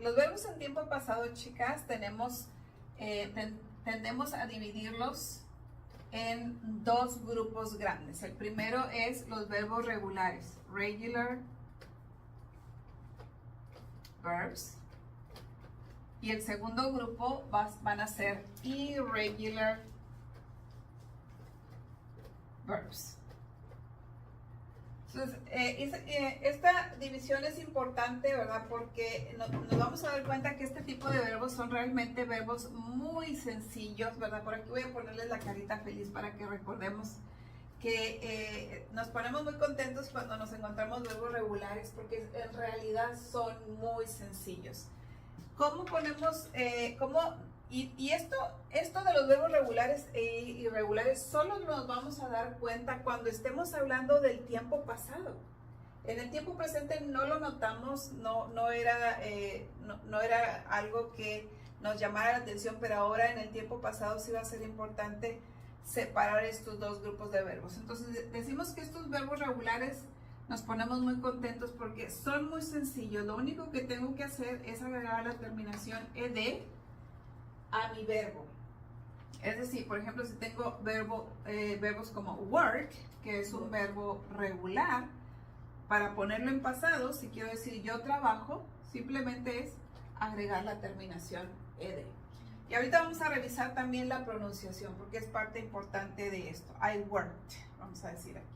Los verbos en tiempo pasado, chicas, tendemos a dividirlos en dos grupos grandes. El primero es los verbos regulares, regular verbs. Y el segundo grupo van a ser irregular verbs. Entonces, esta división es importante, ¿verdad? Porque nos vamos a dar cuenta que este tipo de verbos son realmente verbos muy sencillos, ¿verdad? Por aquí voy a ponerles la carita feliz para que recordemos que nos ponemos muy contentos cuando nos encontramos verbos regulares, porque en realidad son muy sencillos. ¿Cómo ponemos, esto de los verbos regulares e irregulares solo nos vamos a dar cuenta cuando estemos hablando del tiempo pasado? En el tiempo presente no lo notamos, no era algo que nos llamara la atención, pero ahora en el tiempo pasado sí va a ser importante separar estos dos grupos de verbos. Entonces decimos que estos verbos regulares nos ponemos muy contentos porque son muy sencillos. Lo único que tengo que hacer es agregar la terminación ed a mi verbo. Es decir, por ejemplo, si tengo verbos como work, que es un verbo regular, para ponerlo en pasado, si quiero decir yo trabajo, simplemente es agregar la terminación ed. Y ahorita vamos a revisar también la pronunciación, porque es parte importante de esto. I worked, vamos a decir aquí.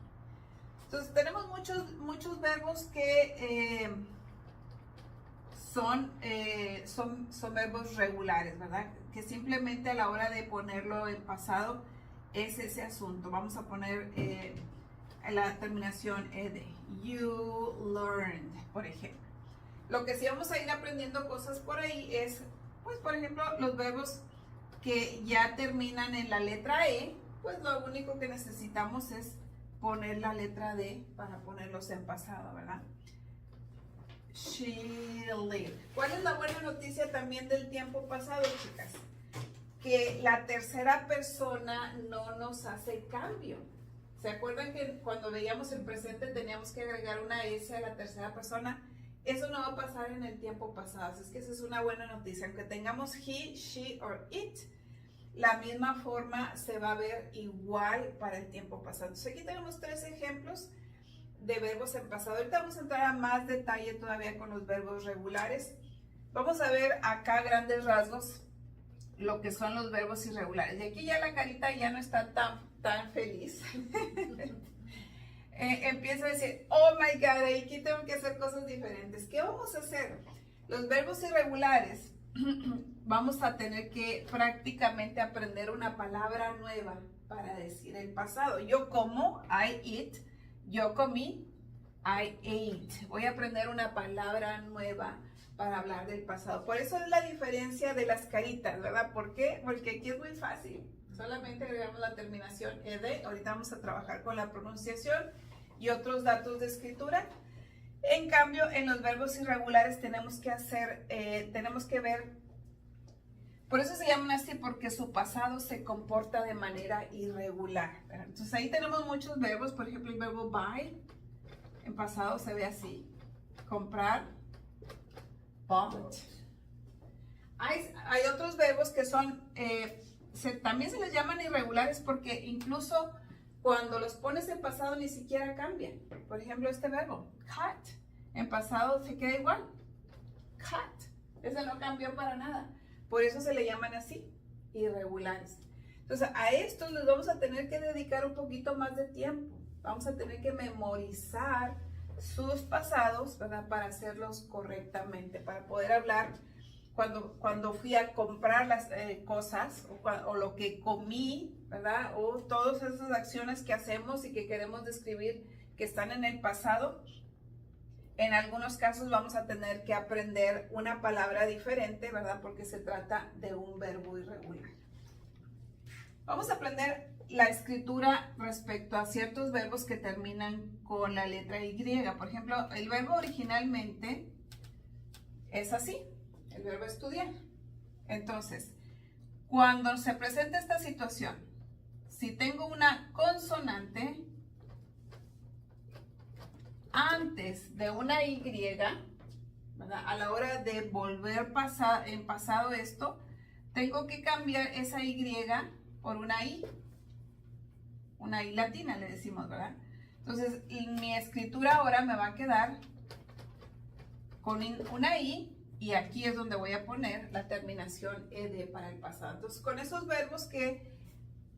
Entonces tenemos muchos verbos que son verbos regulares, ¿verdad? Que simplemente a la hora de ponerlo en pasado es ese asunto. Vamos a poner la terminación ed. You learned, por ejemplo. Lo que sí vamos a ir aprendiendo cosas por ahí es, pues por ejemplo, los verbos que ya terminan en la letra E, pues lo único que necesitamos es poner la letra D para ponerlos en pasado, ¿verdad? She lived. ¿Cuál es la buena noticia también del tiempo pasado, chicas? Que la tercera persona no nos hace cambio. ¿Se acuerdan que cuando veíamos el presente teníamos que agregar una S a la tercera persona? Eso no va a pasar en el tiempo pasado. Así es que esa es una buena noticia. Aunque tengamos he, she or it, la misma forma se va a ver igual para el tiempo pasado. Entonces aquí tenemos 3 ejemplos de verbos en pasado. Ahorita vamos a entrar a más detalle todavía con los verbos regulares. Vamos a ver acá a grandes rasgos lo que son los verbos irregulares. Y aquí ya la carita ya no está tan feliz. Empieza a decir, oh my God, aquí tengo que hacer cosas diferentes. ¿Qué vamos a hacer? Los verbos irregulares vamos a tener que prácticamente aprender una palabra nueva para decir el pasado. Yo como, I eat. Yo comí, I ate. Voy a aprender una palabra nueva para hablar del pasado. Por eso es la diferencia de las caritas, ¿verdad? ¿Por qué? Porque aquí es muy fácil. Solamente agregamos la terminación ed. Ahorita vamos a trabajar con la pronunciación y otros datos de escritura. En cambio, en los verbos irregulares tenemos que ver, por eso se llaman así, porque su pasado se comporta de manera irregular. Entonces ahí tenemos muchos verbos, por ejemplo el verbo buy, en pasado se ve así, comprar, bought. Hay otros verbos que son, también se les llaman irregulares porque incluso cuando los pones en pasado ni siquiera cambian. Por ejemplo, este verbo, cut, en pasado se queda igual. Cut, ese no cambió para nada. Por eso se le llaman así, irregulares. Entonces, a estos les vamos a tener que dedicar un poquito más de tiempo. Vamos a tener que memorizar sus pasados, ¿verdad? Para hacerlos correctamente, para poder hablar cuando fui a comprar las cosas o lo que comí, ¿verdad? O todas esas acciones que hacemos y que queremos describir que están en el pasado. En algunos casos vamos a tener que aprender una palabra diferente, ¿verdad? Porque se trata de un verbo irregular. Vamos a aprender la escritura respecto a ciertos verbos que terminan con la letra Y. Por ejemplo, el verbo originalmente es así, el verbo estudiar. Entonces, cuando se presenta esta situación, si tengo una consonante antes de una Y, ¿verdad? A la hora de volver en pasado esto, tengo que cambiar esa Y por una I latina le decimos, ¿verdad? Entonces, mi escritura ahora me va a quedar con una I y aquí es donde voy a poner la terminación ed para el pasado. Entonces, con esos verbos que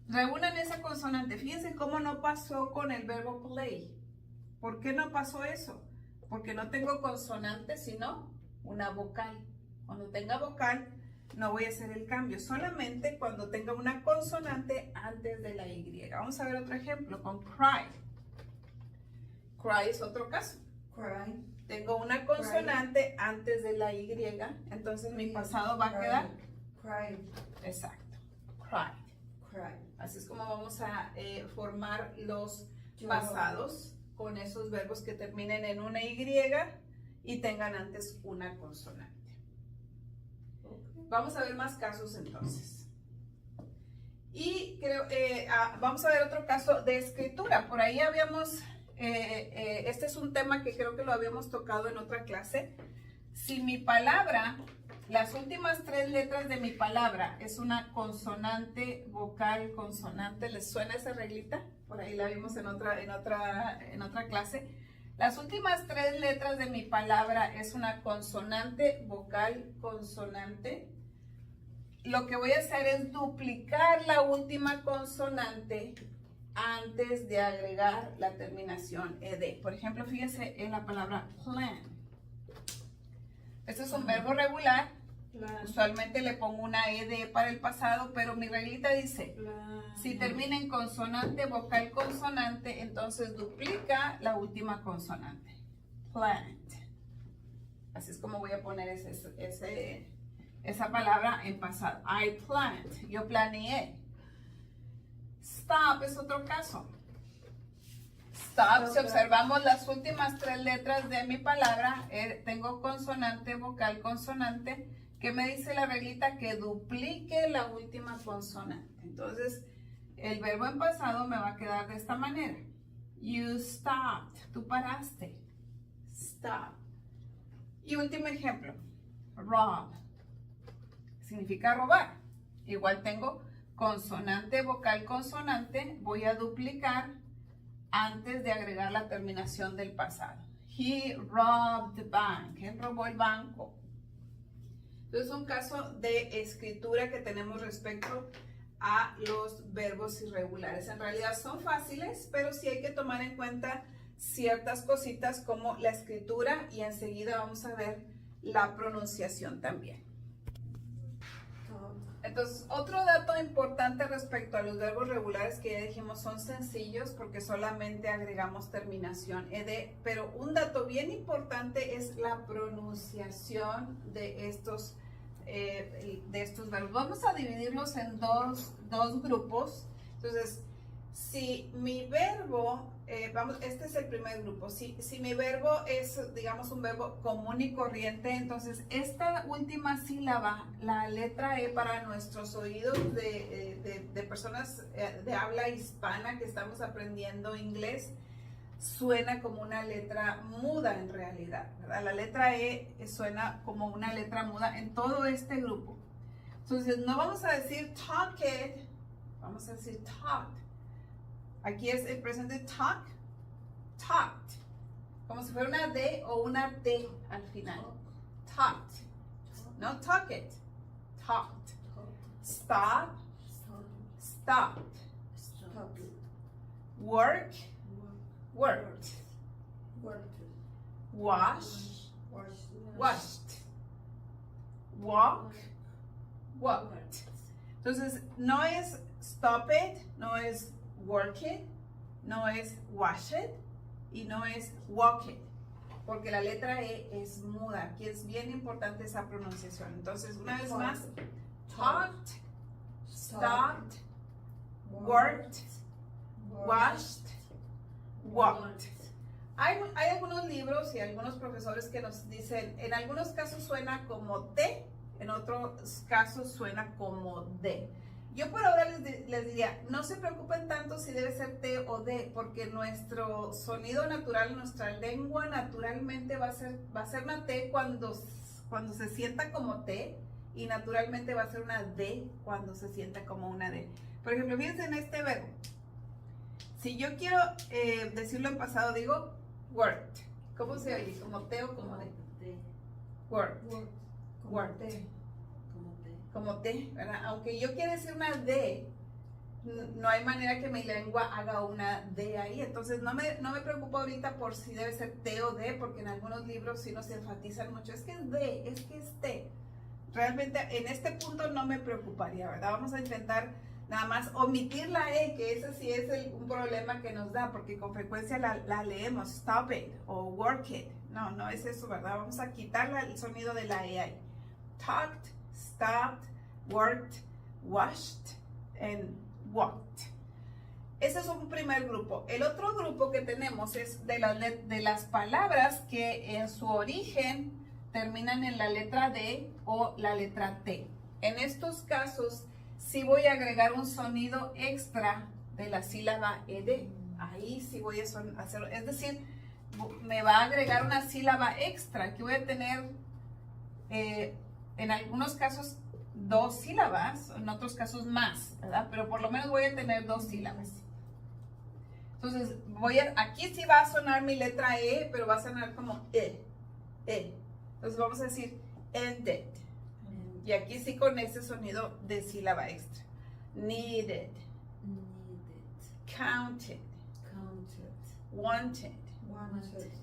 reúnan esa consonante, fíjense cómo no pasó con el verbo play. ¿Por qué no pasó eso? Porque no tengo consonante, sino una vocal. Cuando tenga vocal, no voy a hacer el cambio, solamente cuando tenga una consonante antes de la Y. Vamos a ver otro ejemplo con cry. Cry es otro caso. Cry. Tengo una consonante antes de la Y, entonces mi pasado va a quedar. Cry. Exacto. Cry. Cry. Así es como vamos a formar los Yo. pasados con esos verbos que terminen en una Y y tengan antes una consonante. Vamos a ver más casos entonces. Y creo, vamos a ver otro caso de escritura. Por ahí habíamos, este es un tema que creo que lo habíamos tocado en otra clase. Si mi palabra, las últimas 3 letras de mi palabra es una consonante, vocal, consonante, ¿les suena esa reglita? Por ahí la vimos en otra clase. Las últimas 3 letras de mi palabra es una consonante, vocal, consonante. Lo que voy a hacer es duplicar la última consonante antes de agregar la terminación ed. Por ejemplo, fíjense en la palabra plan. Este es un verbo regular. Usualmente le pongo una ed para el pasado, pero mi reglita dice, si termina en consonante, vocal, consonante, entonces duplica la última consonante. Plant. Así es como voy a poner esa palabra en pasado. I plant. Yo planeé. Stop es otro caso. Stop, si observamos las últimas 3 letras de mi palabra, tengo consonante, vocal, consonante. ¿Qué me dice la reglita? Que duplique la última consonante. Entonces, el verbo en pasado me va a quedar de esta manera. You stopped. Tú paraste. Stop. Y último ejemplo. Rob. Significa robar. Igual tengo consonante, vocal, consonante. Voy a duplicar antes de agregar la terminación del pasado. He robbed the bank. Él robó el banco. Entonces, es un caso de escritura que tenemos respecto a los verbos irregulares. En realidad son fáciles, pero sí hay que tomar en cuenta ciertas cositas como la escritura y enseguida vamos a ver la pronunciación también. Entonces, otro dato importante respecto a los verbos regulares que ya dijimos son sencillos porque solamente agregamos terminación ed, pero un dato bien importante es la pronunciación de estos verbos. Vamos a dividirlos en dos grupos. Entonces, si mi verbo, este es el primer grupo, si mi verbo es, digamos, un verbo común y corriente, entonces esta última sílaba, la letra E para nuestros oídos de personas de habla hispana que estamos aprendiendo inglés, suena como una letra muda en realidad, ¿verdad? La letra E suena como una letra muda en todo este grupo. Entonces, no vamos a decir talked, vamos a decir talked. Aquí es el presente talk, talked, como si fuera una D o una T al final. Talked, no talked, talked. Stop, stopped. Work, worked. Wash, washed. Walk, walked. Entonces, no es stop it, no es work it, no es wash it y no es walk it, porque la letra E es muda. Aquí es bien importante esa pronunciación. Entonces, una vez más, talked, stopped, worked, washed, walked. Hay algunos libros y algunos profesores que nos dicen, en algunos casos suena como T, en otros casos suena como D. Yo por ahora les diría, no se preocupen tanto si debe ser T o D, porque nuestro sonido natural, nuestra lengua naturalmente va a ser una T cuando se sienta como T, y naturalmente va a ser una D cuando se sienta como una D. Por ejemplo, fíjense en este verbo. Si yo quiero decirlo en pasado, digo worked. ¿Cómo se oye? ¿Como T o como D? Worked. Worked. Como T, ¿verdad? Aunque yo quiera decir una D, no hay manera que mi lengua haga una D ahí. Entonces no me preocupo ahorita por si debe ser T o D, porque en algunos libros sí nos enfatizan mucho. Es que es D, es que es T. Realmente en este punto no me preocuparía, ¿verdad? Vamos a intentar nada más omitir la E, que ese sí es un problema que nos da, porque con frecuencia la leemos, stop it o work it. No es eso, ¿verdad? Vamos a quitar el sonido de la E ahí. Talked, stopped, worked, washed, and walked. Ese es un primer grupo. El otro grupo que tenemos es de las palabras que en su origen terminan en la letra D o la letra T. En estos casos, sí voy a agregar un sonido extra de la sílaba ED. Ahí sí voy a hacerlo. Es decir, me va a agregar una sílaba extra que voy a tener en algunos casos 2 sílabas, en otros casos más, ¿verdad? Pero por lo menos voy a tener 2 sílabas. Entonces, aquí sí va a sonar mi letra E, pero va a sonar como E. Entonces vamos a decir ended. Y aquí sí con ese sonido de sílaba extra. Needed. Counted. Wanted.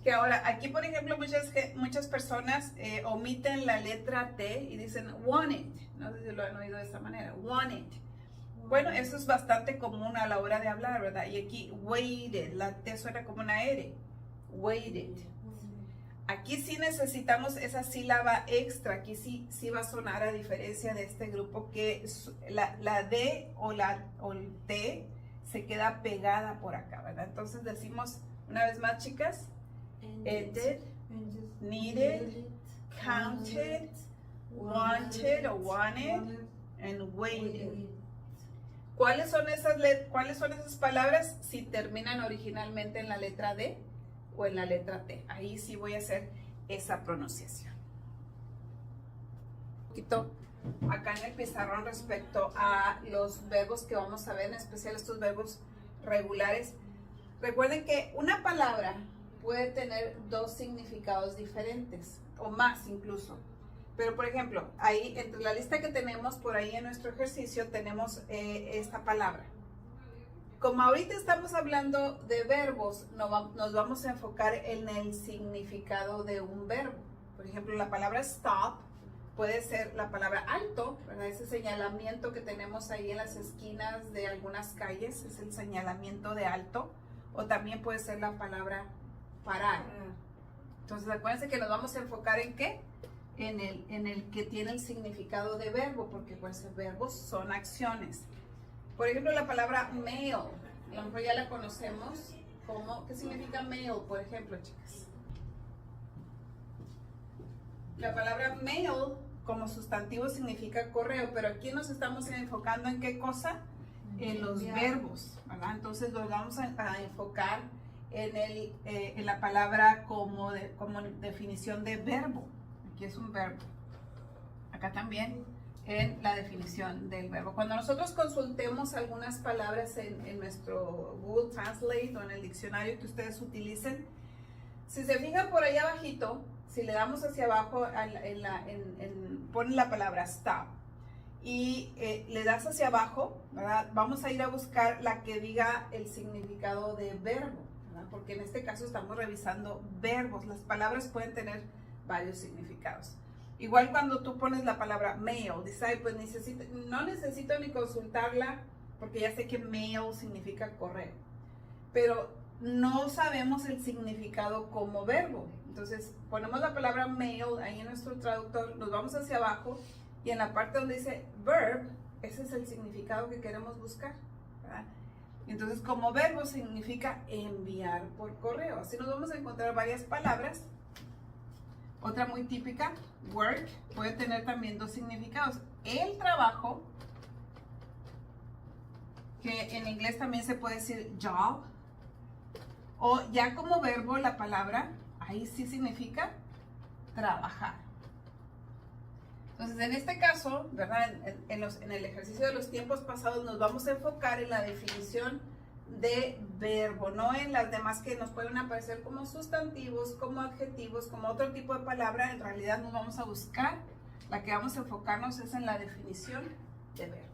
Que ahora, aquí por ejemplo, muchas personas omiten la letra T y dicen wanted. No sé si lo han oído de esa manera. Wanted. Bueno, eso es bastante común a la hora de hablar, ¿verdad? Y aquí waited. La T suena como una R. Waited. Aquí sí necesitamos esa sílaba extra. Aquí sí va a sonar, a diferencia de este grupo, que la D o el T se queda pegada por acá, ¿verdad? Entonces decimos una vez más, chicas, ended, needed, counted, wanted o wanted, and waited. ¿Cuáles son esas palabras si terminan originalmente en la letra D o en la letra T? Ahí sí voy a hacer esa pronunciación. Un poquito acá en el pizarrón respecto a los verbos que vamos a ver, en especial estos verbos regulares. Recuerden que una palabra puede tener 2 significados diferentes, o más incluso. Pero, por ejemplo, ahí, entre la lista que tenemos por ahí en nuestro ejercicio, tenemos esta palabra. Como ahorita estamos hablando de verbos, nos vamos a enfocar en el significado de un verbo. Por ejemplo, la palabra stop puede ser la palabra alto, ¿verdad? Ese señalamiento que tenemos ahí en las esquinas de algunas calles es el señalamiento de alto. O también puede ser la palabra parar. Entonces, acuérdense que nos vamos a enfocar en ¿qué? En el que tiene el significado de verbo, porque pues verbos son acciones. Por ejemplo, la palabra mail, a lo mejor ya la conocemos. ¿Qué significa mail, por ejemplo, chicas? La palabra mail como sustantivo significa correo, pero aquí nos estamos enfocando en ¿qué cosa? En los verbos, ¿verdad? Entonces los vamos a enfocar en la palabra como definición de verbo. Aquí es un verbo. Acá también en la definición del verbo. Cuando nosotros consultemos algunas palabras en nuestro Google Translate o en el diccionario que ustedes utilicen, si se fijan por ahí abajito, si le damos hacia abajo, ponen la palabra stop y le das hacia abajo, ¿verdad? Vamos a ir a buscar la que diga el significado de verbo, ¿verdad? Porque en este caso estamos revisando verbos. Las palabras pueden tener varios significados. Igual cuando tú pones la palabra mail, dices, pues no necesito ni consultarla porque ya sé que mail significa correo, pero no sabemos el significado como verbo. Entonces ponemos la palabra mail ahí en nuestro traductor, nos vamos hacia abajo y en la parte donde dice verb, ese es el significado que queremos buscar, ¿verdad? Entonces como verbo significa enviar por correo. Así nos vamos a encontrar varias palabras. Otra muy típica, work, puede tener también 2 significados. El trabajo que en inglés también se puede decir job. O ya como verbo la palabra, ahí sí significa trabajar. Entonces, en este caso, ¿verdad? En el ejercicio de los tiempos pasados nos vamos a enfocar en la definición de verbo, no en las demás que nos pueden aparecer como sustantivos, como adjetivos, como otro tipo de palabra. En realidad nos vamos a buscar, la que vamos a enfocarnos es en la definición de verbo.